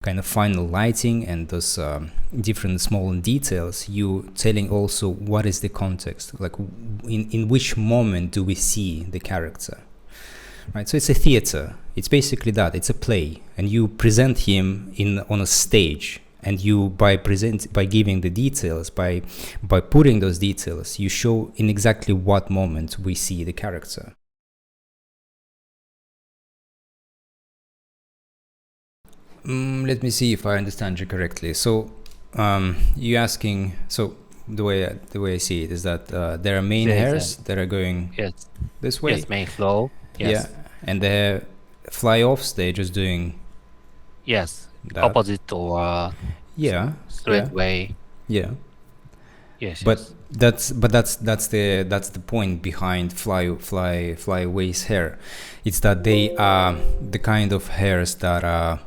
kind of final lighting and those different small details, you telling also what is the context, like in which moment do we see the character, right? So it's a theater. It's basically that. It's a play, and you present him on a stage, and you by giving the details, by putting those details, you show in exactly what moment we see the character. Let me see if I understand you correctly. So you're asking, so the way I see it is that there are main hairs that are going this way. Yes, main flow. Yes. Yeah, and the fly-offs, they're just doing that. Opposite or straight way. Yeah. Yes. But that's the point behind flyaway's hair. It's that they are the kind of hairs that are,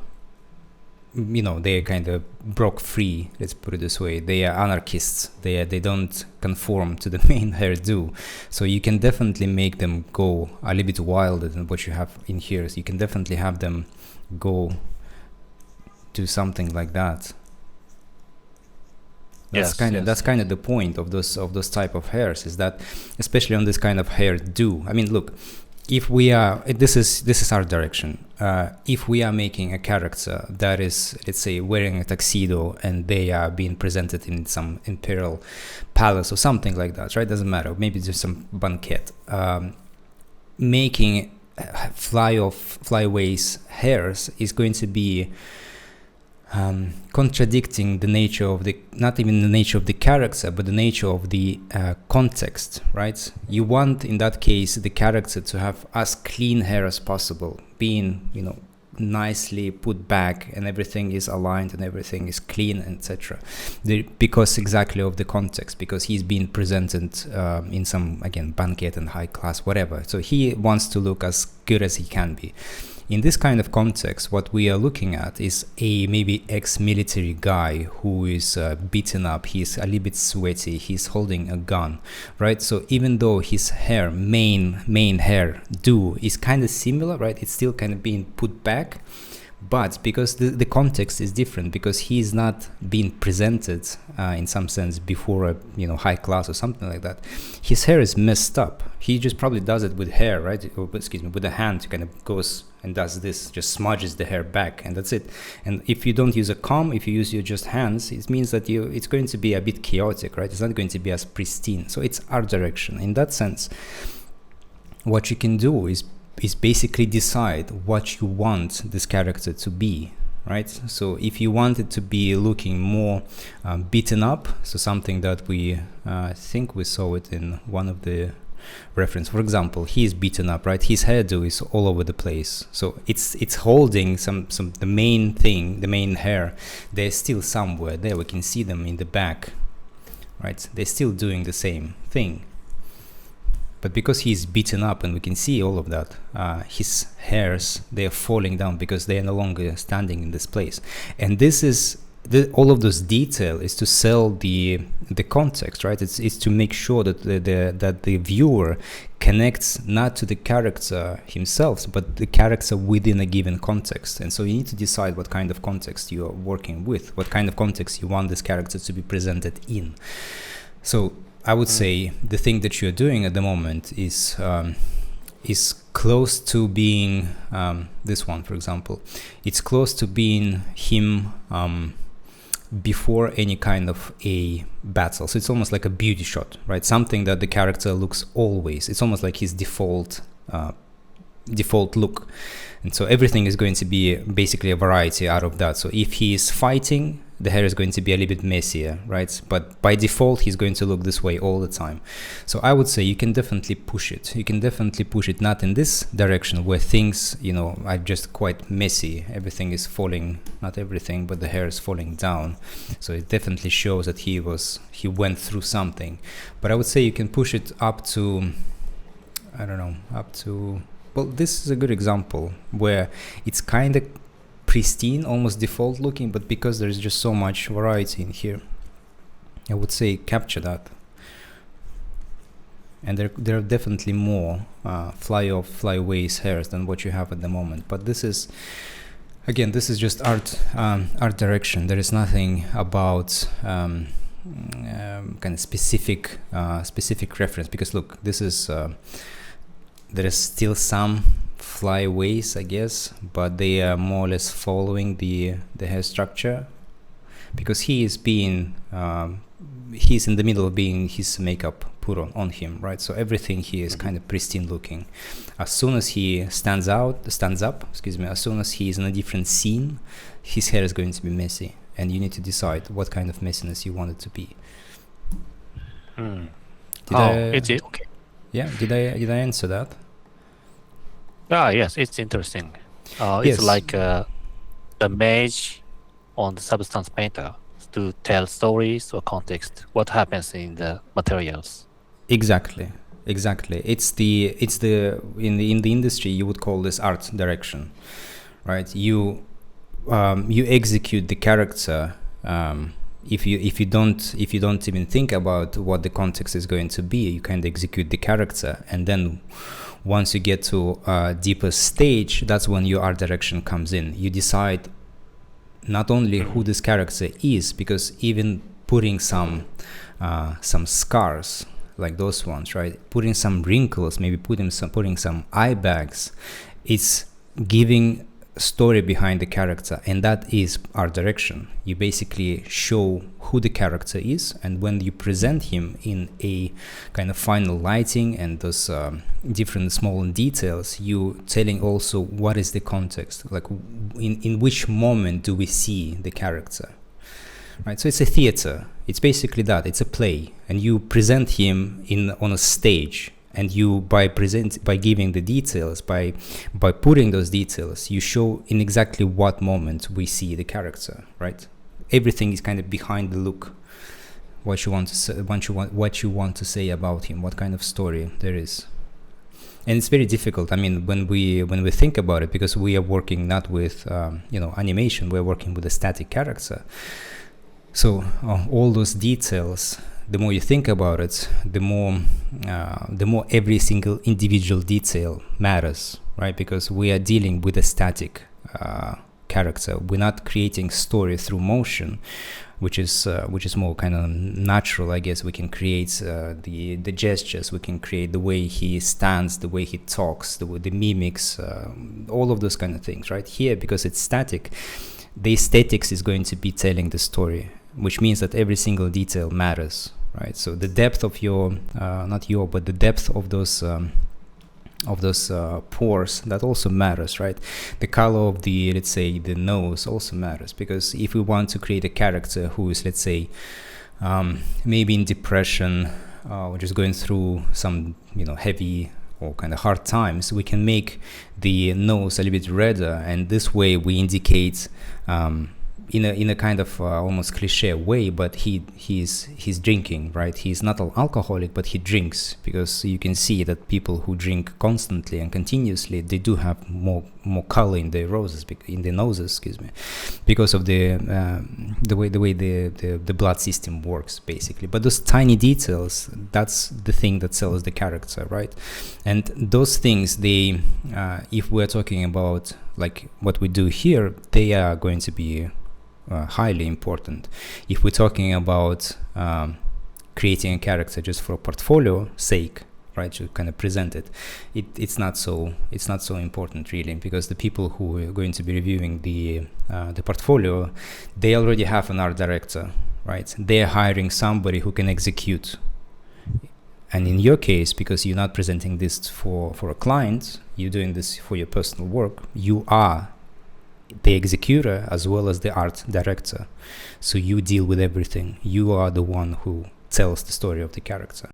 they kind of broke free, let's put it this way. They are anarchists. They don't conform to the main hairdo. So you can definitely make them go a little bit wilder than what you have in here. So you can definitely have them go do something like that. That's kind of the point of those type of hairs, is that especially on this kind of hairdo. I mean, look, if we are, this is our direction. If we are making a character that is, let's say, wearing a tuxedo and they are being presented in some imperial palace or something like that, right? Doesn't matter. Maybe just some banquet. Making flyaway's hairs is going to be contradicting the nature of not even the nature of the character, but the nature of the context, right? You want, in that case, the character to have as clean hair as possible, being, nicely put back, and everything is aligned and everything is clean, etc. Because exactly of the context, because he's being presented in some, again, banquet and high class, whatever. So he wants to look as good as he can be. In this kind of context, what we are looking at is a maybe ex-military guy who is beaten up, he's a little bit sweaty, he's holding a gun, right? So even though his hair, main hair is kind of similar, right? It's still kind of being put back, but because the context is different, because he's not being presented in some sense before a high class or something like that, his hair is messed up. He just probably does it with hair, right? Or, with a hand, kind of goes and does this, just smudges the hair back, and that's it. And if you don't use a comb, if you use your just hands, it means that it's going to be a bit chaotic, right? It's not going to be as pristine. So it's art direction. In that sense, what you can do is basically decide what you want this character to be, right? So if you want it to be looking more beaten up, so something that we think we saw it in one of the reference, for example, he is beaten up, right? His hairdo is all over the place, so it's holding some the main thing, the main hair, they're still somewhere there. We can see them in the back, right? They're still doing the same thing. But because he's beaten up and we can see all of that, his hairs, they're falling down because they are no longer standing in this place. And this is all of those detail is to sell the context, right? It's to make sure that the viewer connects not to the character himself, but the character within a given context. And so you need to decide what kind of context you are working with, what kind of context you want this character to be presented in. So I would say the thing that you're doing at the moment is close to being this one, for example. It's close to being him before any kind of a battle. So it's almost like a beauty shot, right? Something that the character looks always. It's almost like his default look. And so everything is going to be basically a variety out of that. So if he is fighting, the hair is going to be a little bit messier, right? But by default, he's going to look this way all the time. So I would say you can definitely push it. You can definitely push it not in this direction where things, are just quite messy. Everything is falling, not everything, but the hair is falling down. So it definitely shows that he went through something. But I would say you can push it up to, well, this is a good example where it's kind of pristine, almost default looking, but because there's just so much variety in here, I would say capture that. And there are definitely more flyaway's hairs than what you have at the moment. But this is Again, this is just art direction. There is nothing about kind of specific reference, because look, this is there is still some flyaways, I guess, but they are more or less following the hair structure, because he is being he's in the middle of being his makeup put on him, right? So everything here is kind of pristine looking. As soon as he stands up, as soon as he is in a different scene, his hair is going to be messy, and you need to decide what kind of messiness you want it to be. Is it okay? Yeah, did I answer that? Yes, it's interesting. It's like the image on the substance painter to tell stories or context, what happens in the materials. Exactly. It's the in the industry you would call this art direction, right? You execute the character. If you don't even think about what the context is going to be, you kind of execute the character, and then once you get to a deeper stage, that's when your art direction comes in. You decide not only who this character is, because even putting some scars like those ones, right? Putting some wrinkles, maybe putting some eye bags, it's giving story behind the character, and that is art direction. You basically show who the character is, and when you present him in a kind of final lighting and those different small details, you telling also what is the context, like in which moment do we see the character, right? So it's a theater. It's basically that. It's a play, and you present him on a stage. And you, by giving the details, by putting those details, you show in exactly what moment we see the character, right? Everything is kind of behind the look. What you want to say, what you want to say about him, what kind of story there is, and it's very difficult. I mean, when we think about it, because we are working not with animation, we're working with a static character. So all those details, the more you think about it, the more every single individual detail matters, right? Because we are dealing with a static character. We're not creating story through motion, which is more kind of natural, I guess. We can create the gestures, we can create the way he stands, the way he talks, the mimics, all of those kind of things, right? Here, because it's static, the aesthetics is going to be telling the story, which means that every single detail matters, right? So the depth of the depth of those pores, that also matters, right? The color of the, let's say, the nose also matters, because if we want to create a character who is, let's say, maybe in depression, or just going through some, heavy or kind of hard times, we can make the nose a little bit redder, and this way we indicate in a kind of almost cliche way, but he's drinking, right? He's not an alcoholic, but he drinks, because you can see that people who drink constantly and continuously, they do have more color in their noses, because of the way the blood system works, basically. But those tiny details, that's the thing that sells the character, right? And those things, they if we're talking about like what we do here, they are going to be highly important. If we're talking about creating a character just for portfolio sake, right, to kind of present it's not so important, really, because the people who are going to be reviewing the portfolio, they already have an art director, right? They're hiring somebody who can execute. And in your case, because you're not presenting this for a client, you're doing this for your personal work, you are the executor as well as the art director. So you deal with everything. You are the one who tells the story of the character.